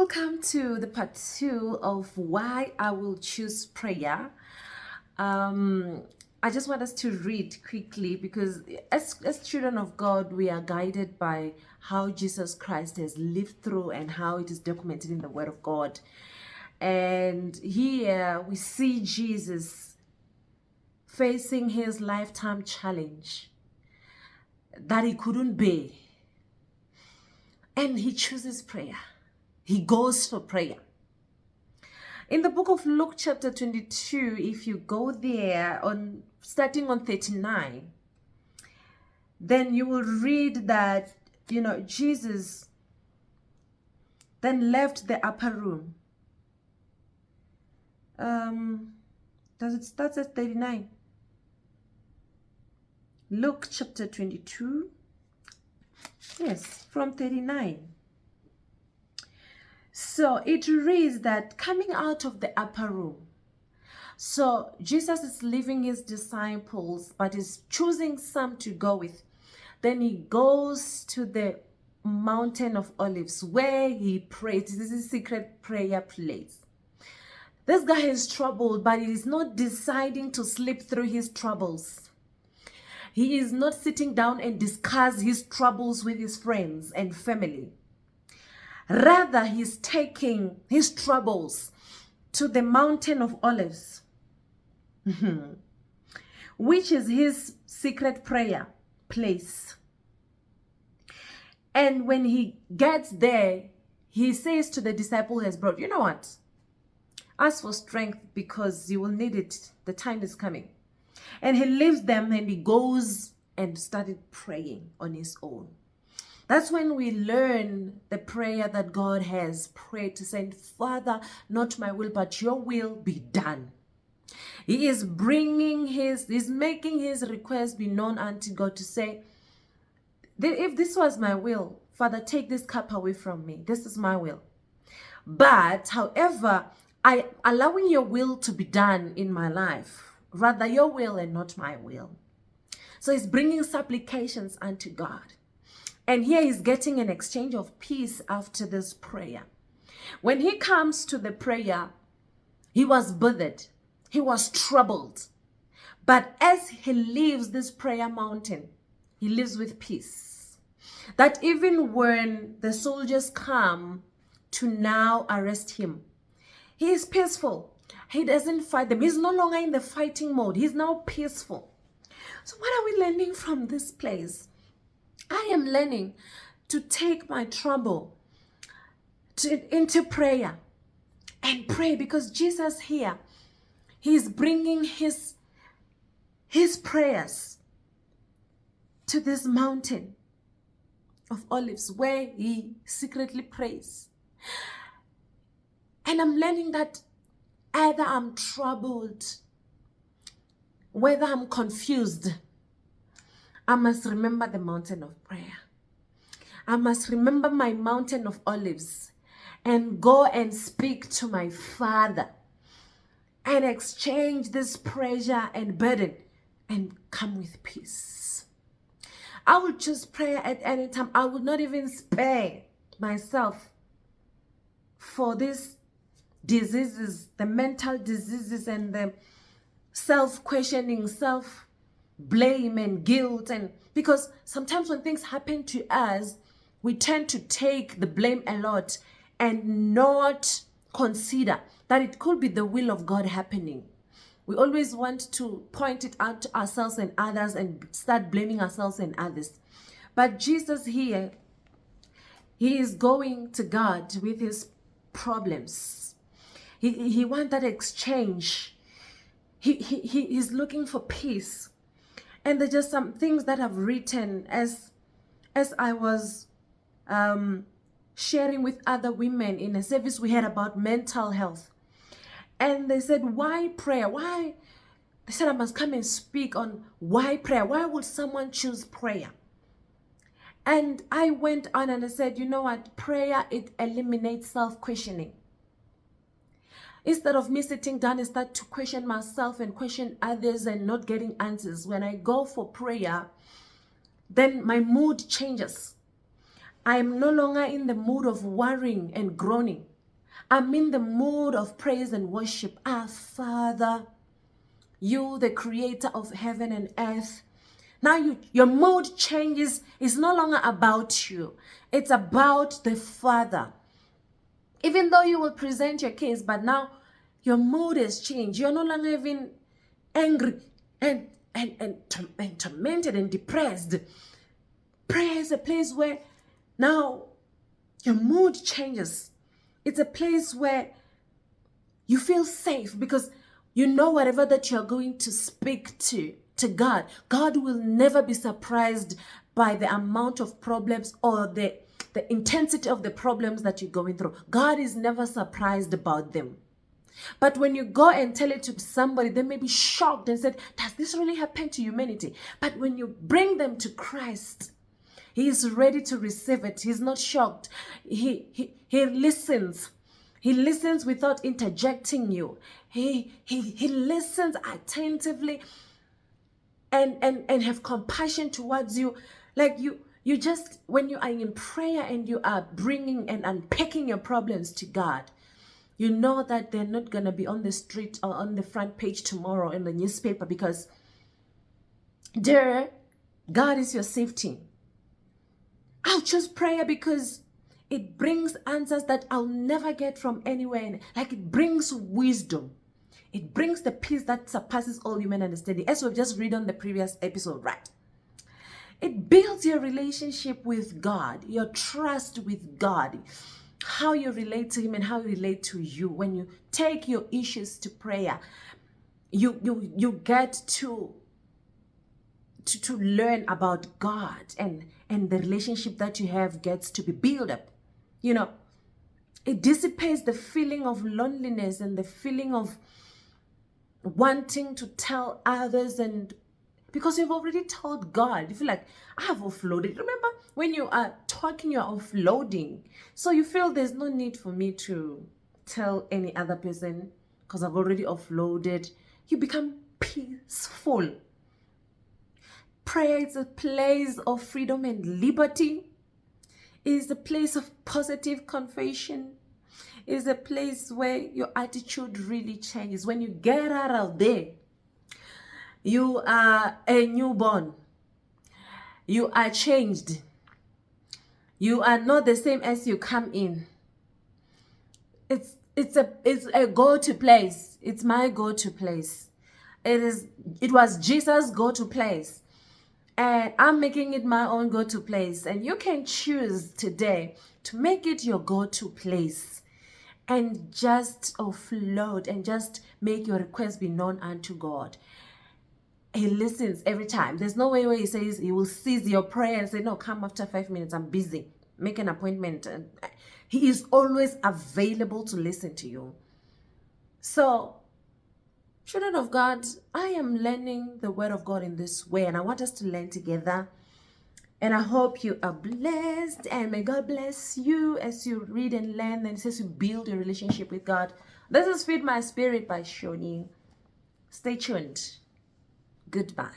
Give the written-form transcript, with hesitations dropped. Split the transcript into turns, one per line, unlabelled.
welcome to the part 2 of why I will choose prayer. I just want us to read quickly because as children of God, we are guided by how Jesus Christ has lived through and how it is documented in the Word of God. And here we see Jesus facing his lifetime challenge that he couldn't bear. And he chooses prayer. He goes for prayer. In the book of Luke chapter 22, if you go there starting on 39, then you will read that, Jesus then left the upper room. Does it start at 39? Luke chapter 22. Yes, from 39. So it reads that coming out of the upper room. So Jesus is leaving his disciples, but is choosing some to go with. Then he goes to the mountain of Olives where he prays. This is a secret prayer place. This guy is troubled, but he is not deciding to sleep through his troubles. He is not sitting down and discuss his troubles with his friends and family. Rather, he's taking his troubles to the mountain of Olives, which is his secret prayer place. And when he gets there, he says to the disciple he has brought, you know what? Ask for strength because you will need it. The time is coming. And he leaves them and he goes and started praying on his own. That's when we learn the prayer that God has prayed to say, Father, not my will, but your will be done. He is he's making his request be known unto God to say, if this was my will, Father, take this cup away from me. This is my will. But, however, I allowing your will to be done in my life, rather your will and not my will. So he's bringing supplications unto God. And here he's getting an exchange of peace after this prayer. When he comes to the prayer, he was bothered. He was troubled. But as he leaves this prayer mountain, he lives with peace. That even when the soldiers come to now arrest him, he is peaceful. He doesn't fight them. He's no longer in the fighting mode. He's now peaceful. So what are we learning from this place? I am learning to take my trouble into prayer and pray because Jesus here, he's bringing his prayers to this mountain of Olives where he secretly prays. And I'm learning that either I'm troubled, whether I'm confused, I must remember the mountain of prayer. I must remember my mountain of olives and go and speak to my Father and exchange this pressure and burden and come with peace. I will choose prayer at any time. I would not even spare myself for these diseases, the mental diseases and the self-questioning, blame and guilt, and because sometimes when things happen to us, we tend to take the blame a lot and not consider that it could be the will of God happening. We always want to point it out to ourselves and others and start blaming ourselves and others. But Jesus here, he is going to God with his problems. He wants that exchange. He's looking for peace. And there's just some things that I've written as I was sharing with other women in a service we had about mental health. And they said, why prayer? Why? They said I must come and speak on why prayer. Why would someone choose prayer? And I went on and I said, you know what? Prayer, it eliminates self-questioning. Instead of me sitting down and start to question myself and question others and not getting answers, when I go for prayer, then my mood changes. I am no longer in the mood of worrying and groaning. I'm in the mood of praise and worship. Our Father, you, the creator of heaven and earth. Now your mood changes. It's no longer about you. It's about the Father. Even though you will present your case, but now your mood has changed. You're no longer even angry and tormented and depressed. Prayer is a place where now your mood changes. It's a place where you feel safe because you know whatever that you're going to speak to God, God will never be surprised by the amount of problems or the intensity of the problems that you're going through. God is never surprised about them. But when you go and tell it to somebody, they may be shocked and said, does this really happen to humanity? But when you bring them to Christ, He is ready to receive it. He's not shocked. He listens. He listens without interjecting you. He listens attentively and have compassion towards you. Like you just, when you are in prayer and you are bringing and unpacking your problems to God, you know that they're not going to be on the street or on the front page tomorrow in the newspaper, because there, God is your safety. I'll choose prayer because it brings answers that I'll never get from anywhere. Like, it brings wisdom. It brings the peace that surpasses all human understanding, as we've just read on the previous episode, right? It builds your relationship with God, your trust with God, how you relate to Him and how you relate to you. When you take your issues to prayer, you get to learn about God, and the relationship that you have gets to be built up. You know, it dissipates the feeling of loneliness and the feeling of wanting to tell others, and because you've already told God, you feel like, I have offloaded. Remember, when you are talking, you're offloading. So you feel there's no need for me to tell any other person because I've already offloaded. You become peaceful. Prayer is a place of freedom and liberty. It is a place of positive confession. It is a place where your attitude really changes. When you get out of there, you are a newborn. You are changed. You are not the same as you come in. It's a go-to place. It's my go-to place. It was Jesus' go-to place. And I'm making it my own go-to place. And you can choose today to make it your go-to place and just offload and just make your request be known unto God. He listens every time. There's no way where He says He will cease your prayer and say, no, come after 5 minutes, I'm busy. Make an appointment. And He is always available to listen to you. So, children of God, I am learning the Word of God in this way, and I want us to learn together. And I hope you are blessed, and may God bless you as you read and learn, and as you build your relationship with God. This is Feed My Spirit by Shoni. Stay tuned. Goodbye.